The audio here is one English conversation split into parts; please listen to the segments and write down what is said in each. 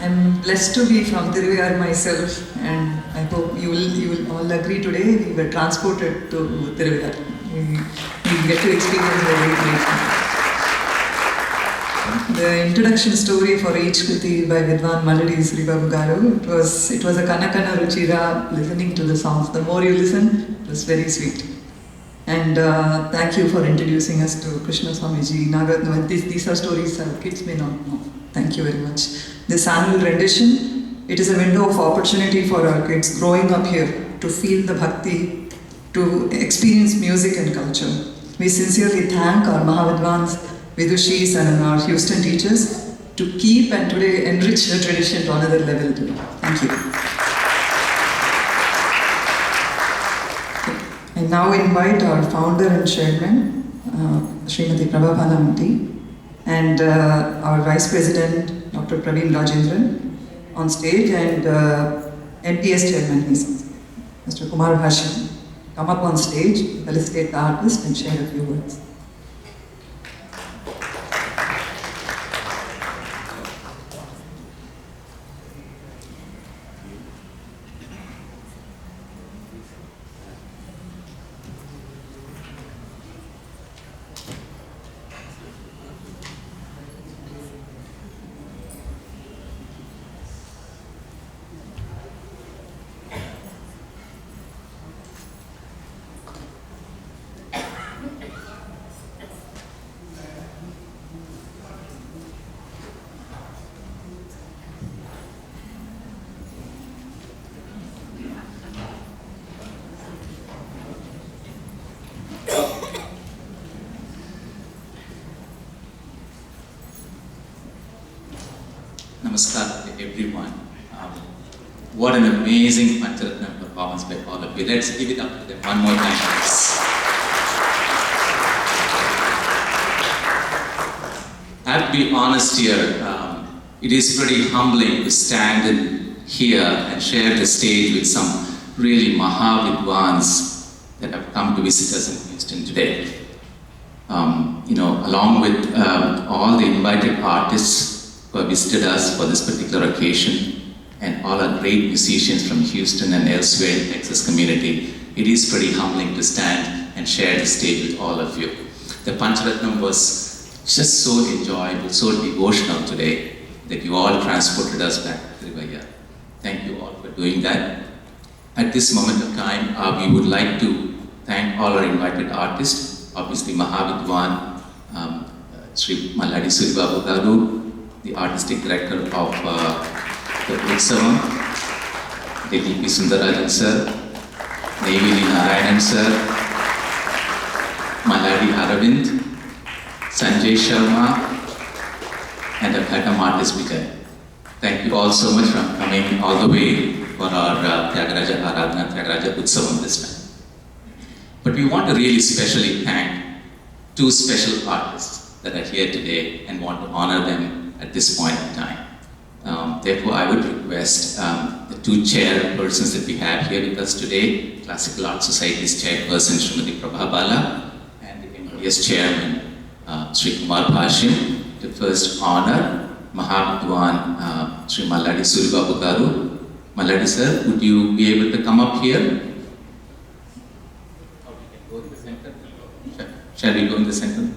I'm blessed to be from Tiruviyar myself, and I hope you will all agree today we were transported to Tiruviyar. We get to experience very greatly. The introduction story for each Kriti by Vidwan Maladi Sribabu Garu, it was a Kanakana Ruchira, listening to the songs. The more you listen, it was very sweet. And thank you for introducing us to Krishna Swamiji, Nagatna. These are stories our kids may not know. Thank you very much. This annual rendition, it is a window of opportunity for our kids growing up here to feel the bhakti, to experience music and culture. We sincerely thank our Mahavidwans, Vidushis and our Houston teachers to keep and today enrich the tradition to another level too. Thank you. I now invite our founder and chairman, Srimati Prabha Bhanamati, and our vice president, Dr. Praveen Rajendran, on stage, and NPS chairman, Mr. Kumar Bhashyan, come up on stage, felicitate the artist, and share a few words. Namaskar to everyone. What an amazing Pancharatnam performance by all of you. Let's give it up to them one more time, please. I have to be honest here. It is pretty humbling to stand here and share the stage with some really Mahavidwans that have come to visit us in Houston today. Along with all the invited artists who have visited us for this particular occasion, and all our great musicians from Houston and elsewhere in the Texas community, it is pretty humbling to stand and share the stage with all of you. The Pancharatnam was just so enjoyable, so devotional today, that you all transported us back to Tiruvallur. Thank you all for doing that. At this moment of time, we would like to thank all our invited artists, obviously Mahavidwan, Sri Malladi Suribabu Garu, the artistic director of the Utsavam, D.P. Sundarajan sir, Neyveli Narayanan sir, Malladi Aravind, Sanjay Sharma, and our Ghatam artist Vijay. Thank you all so much for coming all the way for our Tyagaraja Aradhana, Tyagaraja Utsavam this time. But we want to really specially thank two special artists that are here today and want to honor them at this point in time. Therefore, I would request the two chairpersons that we have here with us today, Classical Art Society's chairperson, Srimati Prabha Bala, and the MPS chairman, Sri Kumar Bhashyan, to first honor Mahavidwan Sri Malladi Suribabu Garu. Malladi sir, would you be able to come up here? Or we can go in the center? Shall we go in the center?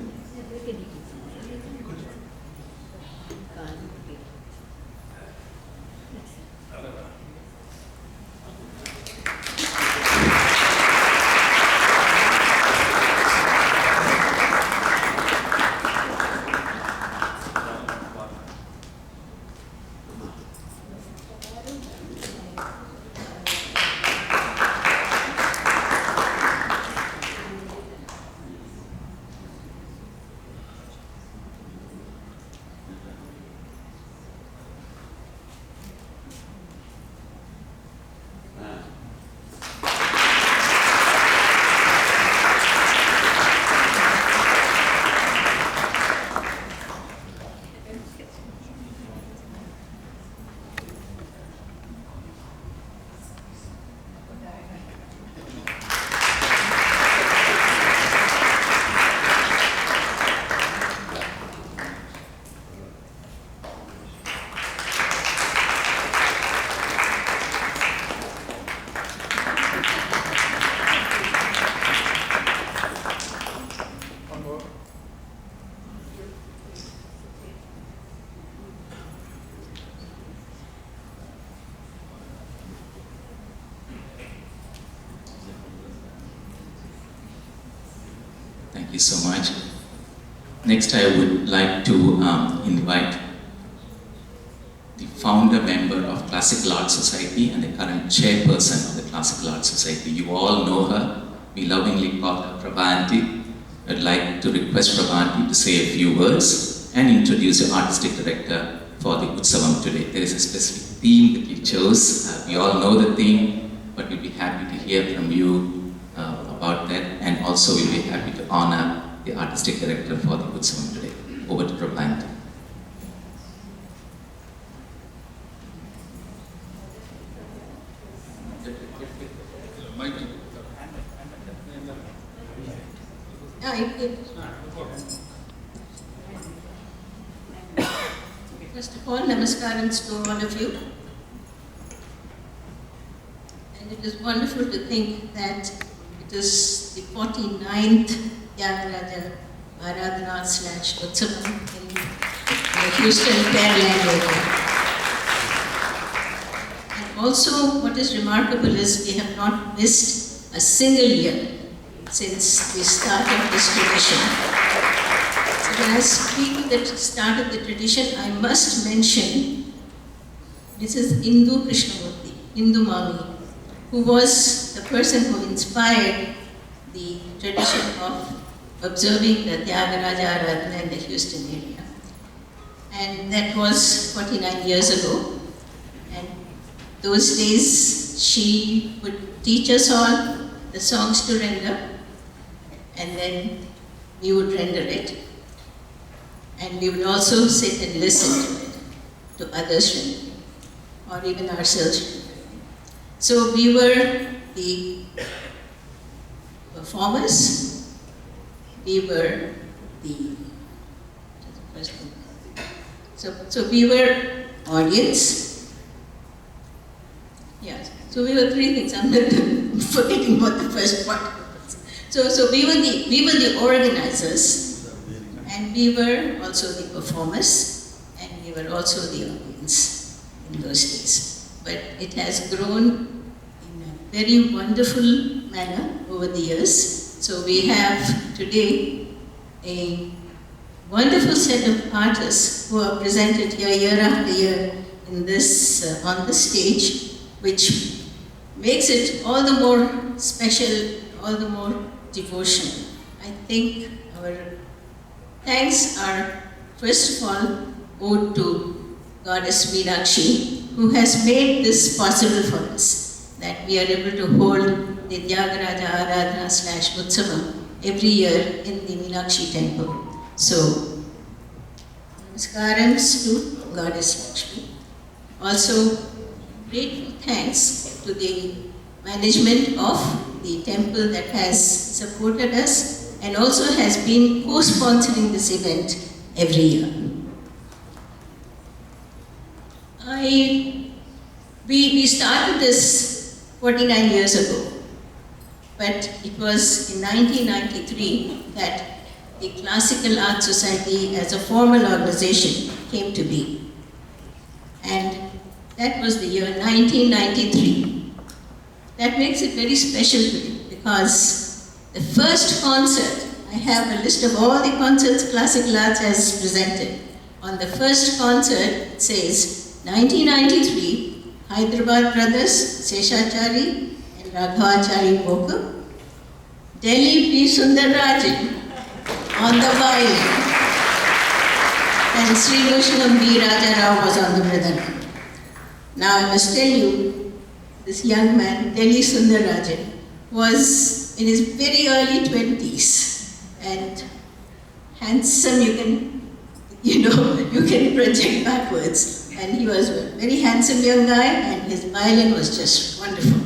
Thank you so much. Next, I would like to invite the founder member of Classical Arts Society and the current chairperson of the Classical Arts Society. You all know her. We lovingly call her Prabhavanti. I'd like to request Prabhavanti to say a few words and introduce the artistic director for the Utsavam today. There is a specific theme that you chose. We all know the theme, but we'll be happy to hear from you about that, and also we'll be happy to honor the artistic director for the Utsavam today. Over to Prabhavanti. First of all, namaskarams to all of you. And it is wonderful to think that it is the 49th Tyagaraja Aradhana / Utsavam in the Houston Pearland area. And also, what is remarkable is we have not missed a single year since the start of this tradition. So when I speak of the start of the tradition, I must mention Mrs. Indu Krishnamurthy, Indu Mami, who was the person who inspired the tradition of observing the Tyagaraja Aradhana in the Houston area. And that was 49 years ago. And those days she would teach us all the songs to render, and then we would render it. And we would also sit and listen to it, to others rendering, or even ourselves rendering. So we were the performers, we were the, so we were audience. Yes, so we were three things. I'm not forgetting what the first part was. So we were the organizers, and we were also the performers, and we were also the audience in those days. But it has grown in a very wonderful manner over the years. So we have today a wonderful set of artists who are presented here year after year in this on the stage, which makes it all the more special, all the more devotional. I think our thanks are first of all owed to Goddess Meenakshi, who has made this possible for us, that we are able to hold the Tyagaraja Aradhana / Utsavam every year in the Meenakshi temple. So, namaskarams to Goddess Lakshmi. Also, grateful thanks to the management of the temple that has supported us and also has been co-sponsoring this event every year. We started this 49 years ago, but it was in 1993 that the Classical Arts Society as a formal organization came to be. And that was the year 1993. That makes it very special to me because the first concert, I have a list of all the concerts Classical Arts has presented. On the first concert, it says 1993, Hyderabad Brothers, Seshachari and Raghavachari vocal, Delhi P. Sundararajan on the violin, and Sri Vaishnav B. Raja Rao was on the mridangam. Now I must tell you, this young man, Delhi Sundararajan, was in his very early 20s and handsome, you can project backwards. And he was a very handsome young guy, and his violin was just wonderful.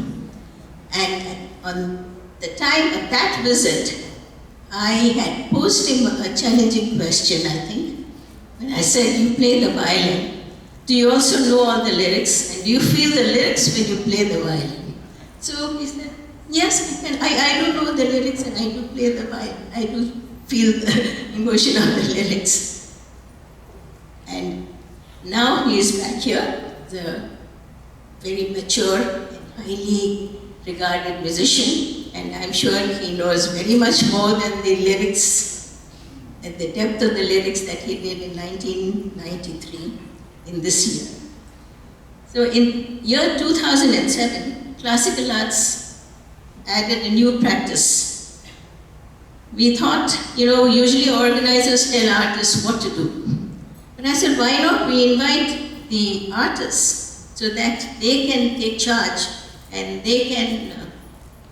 And on the time of that visit, I had posed him a challenging question, I think. When I said, you play the violin, do you also know all the lyrics? And do you feel the lyrics when you play the violin? So he said, yes, I can. I don't know the lyrics and I do play the violin. I do feel the emotion of the lyrics. And now he is back here, the very mature and highly regarded musician, and I'm sure he knows very much more than the lyrics, and the depth of the lyrics that he did in 1993 in this year. So in year 2007, classical arts added a new practice. We thought, usually organizers tell artists what to do. But I said, why not we invite the artists so that they can take charge and they can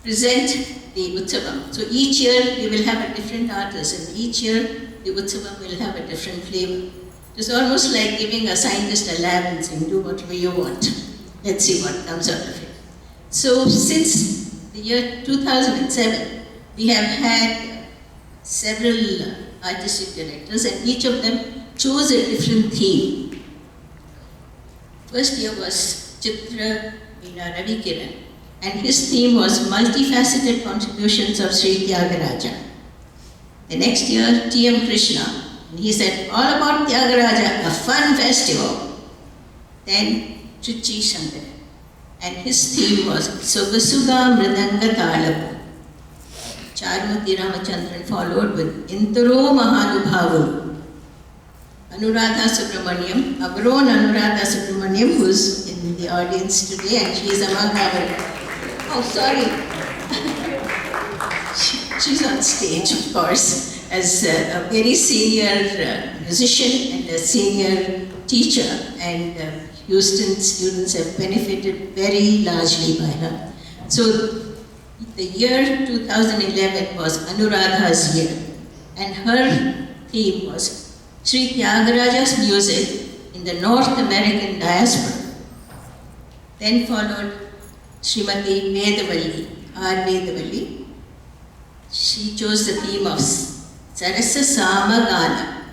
present the Utsavam. So each year we will have a different artist, and each year the Utsavam will have a different flavor. It's almost like giving a scientist a lab and saying, do whatever you want. Let's see what comes out of it. So since the year 2007, we have had several artistic directors, and each of them chose a different theme. First year was Chitra Veena Ravikiran, and his theme was multifaceted contributions of Sri Tyagaraja. The next year, T.M. Krishna, and he said, all about Tyagaraja, a fun festival. Then Trichy Shankar, and his theme was Sogasuga Mridanga Talapu. Charmati Ramachandran followed with Intaro Mahanubhavu. Anuradha Subramaniam, our own Anuradha Subramaniam, who's in the audience today, and she is among our... Oh, sorry. She's on stage, of course, as a very senior musician and a senior teacher, and Houston students have benefited very largely by her. So the year 2011 was Anuradha's year, and her theme was Sri Tyagaraja's music in the North American diaspora. Then followed Srimati Vedavalli, R. Vedavalli. She chose the theme of Sarasa Samagana.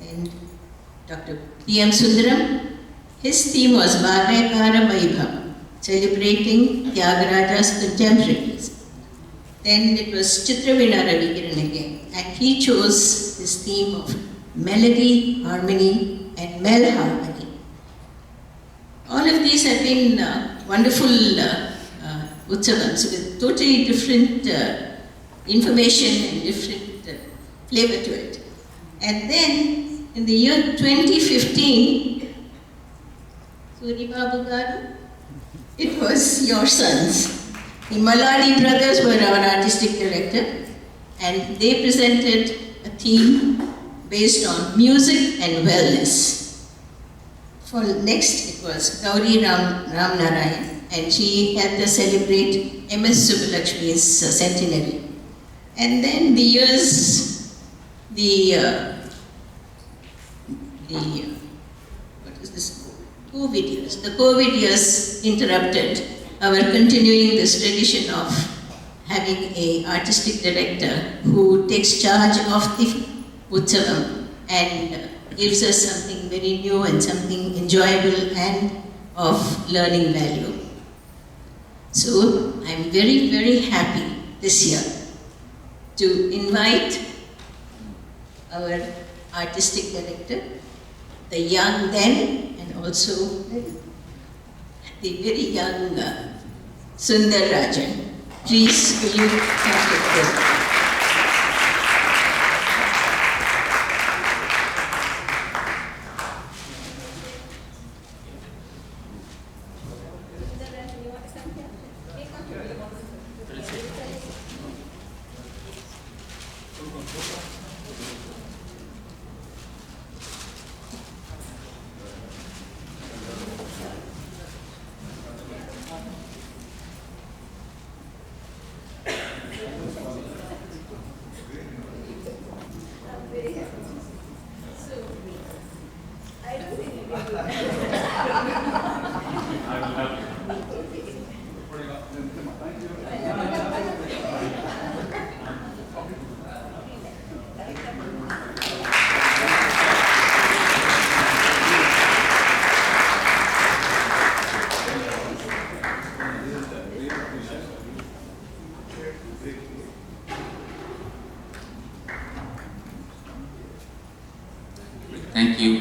And Dr. P.M. Sundaram, his theme was Bhavyakara Vaibhava, celebrating Tyagaraja's contemporaries. Then it was Chitra Veena Ravikiran again, and he chose his theme of melody, harmony, and mel harmony. All of these have been wonderful utsavams with totally different information and different flavor to it. And then in the year 2015, Suri Babu Garu, it was your sons. The Maladi brothers were our artistic director, and they presented a theme based on music and wellness. For next, it was Gauri Ram Narayan, and she helped us celebrate M.S. Subbulakshmi's centenary. And then the years, COVID years. The COVID years interrupted our continuing this tradition of having an artistic director who takes charge of the Utsavam and gives us something very new and something enjoyable and of learning value. So I'm very, very happy this year to invite our artistic director, the young then and also the very young Sundar Rajan. Please, will you come with this?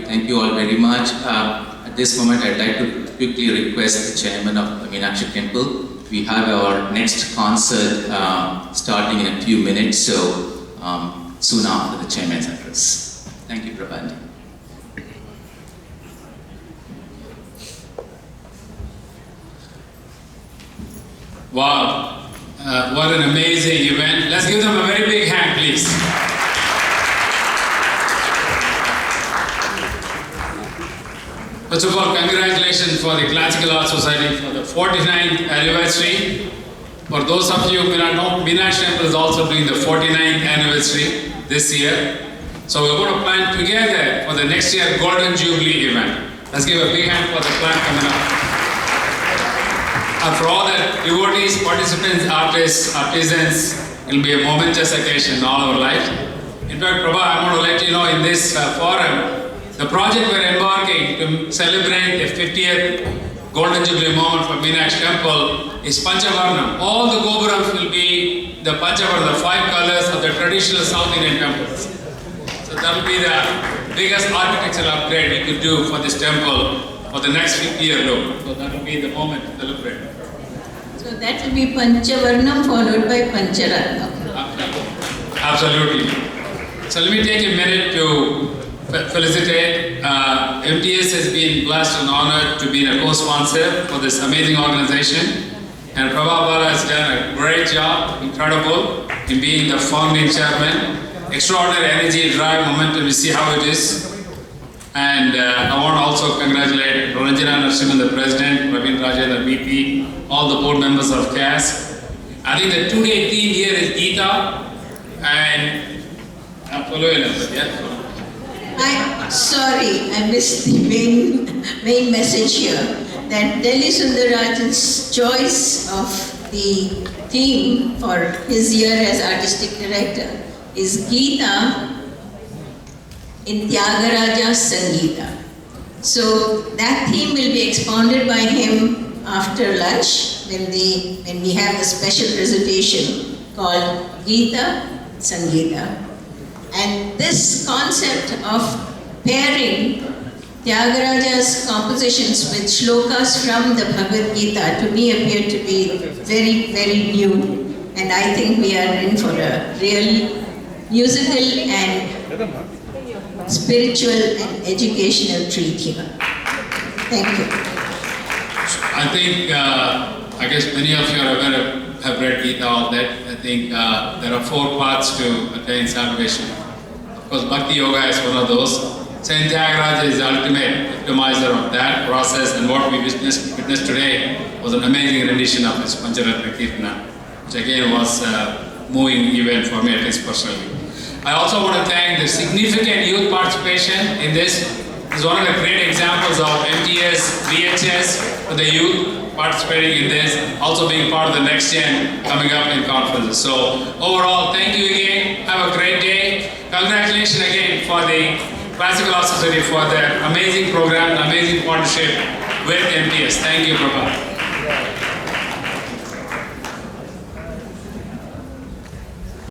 Thank you all very much. At this moment, I'd like to quickly request the chairman of the Meenakshi Temple We have our next concert starting in a few minutes, so soon after the chairman's address. Thank you, Prabhati. Wow, what an amazing event. Let's give them a very big hand, please. First of all, congratulations for the Classical Arts Society for the 49th anniversary. For those of you who may not know, Meenakshi Temple is also doing the 49th anniversary this year. So we're going to plan together for the next year Golden Jubilee event. Let's give a big hand for the plan coming up. And for all the devotees, participants, artists, artisans, it will be a momentous occasion in all our life. In fact, Prabha, I want to let you know in this forum, the project we're embarking to celebrate the 50th Golden Jubilee moment for Meenakshi Temple is Panchavarnam. All the Gopurams will be the Panchavarnam, the 5 colors of the traditional South Indian temples. So that will be the biggest architectural upgrade we could do for this temple for the next 50-year look. So that will be the moment to celebrate. So that will be Panchavarnam followed by Pancharatnam. Absolutely. So let me take a minute to felicitate. MTS has been blessed and honored to be a co-sponsor for this amazing organization. And Prabha has done a great job, incredible, in being the founding chairman. Extraordinary energy, drive, momentum, you see how it is. And I want to also congratulate Ranjana Narasimhan, the president, Ravin Rajan, the VP, all the board members of CAS. I think the two-day theme here is Gita and I'm sorry, I missed the main message here. That Delhi Sundarajan's choice of the theme for his year as artistic director is Gita in Tyagaraja Sangeeta. So that theme will be expounded by him after lunch when we have a special presentation called Gita Sangeeta. And this concept of pairing Tyagaraja's compositions with shlokas from the Bhagavad Gita to me appeared to be very, very new. And I think we are in for a real musical and spiritual and educational treat here. Thank you. I think, I guess many of you are aware have read Gita, all that. I think there are 4 paths to attain salvation. Of course, Bhakti Yoga is one of those. Saint Tyagaraja is the ultimate optimizer of that process, and what we witnessed today was an amazing rendition of his Pancharatna Kirtana, which again was a moving event for me, at least personally. I also want to thank the significant youth participation in this. This is one of the great examples of MTS, VHS for the youth participating in this, also being part of the next gen coming up in conferences. So overall, thank you again. Have a great day. Congratulations again for the Classical Arts Society for their amazing program, amazing partnership with MTS. Thank you, Prabha.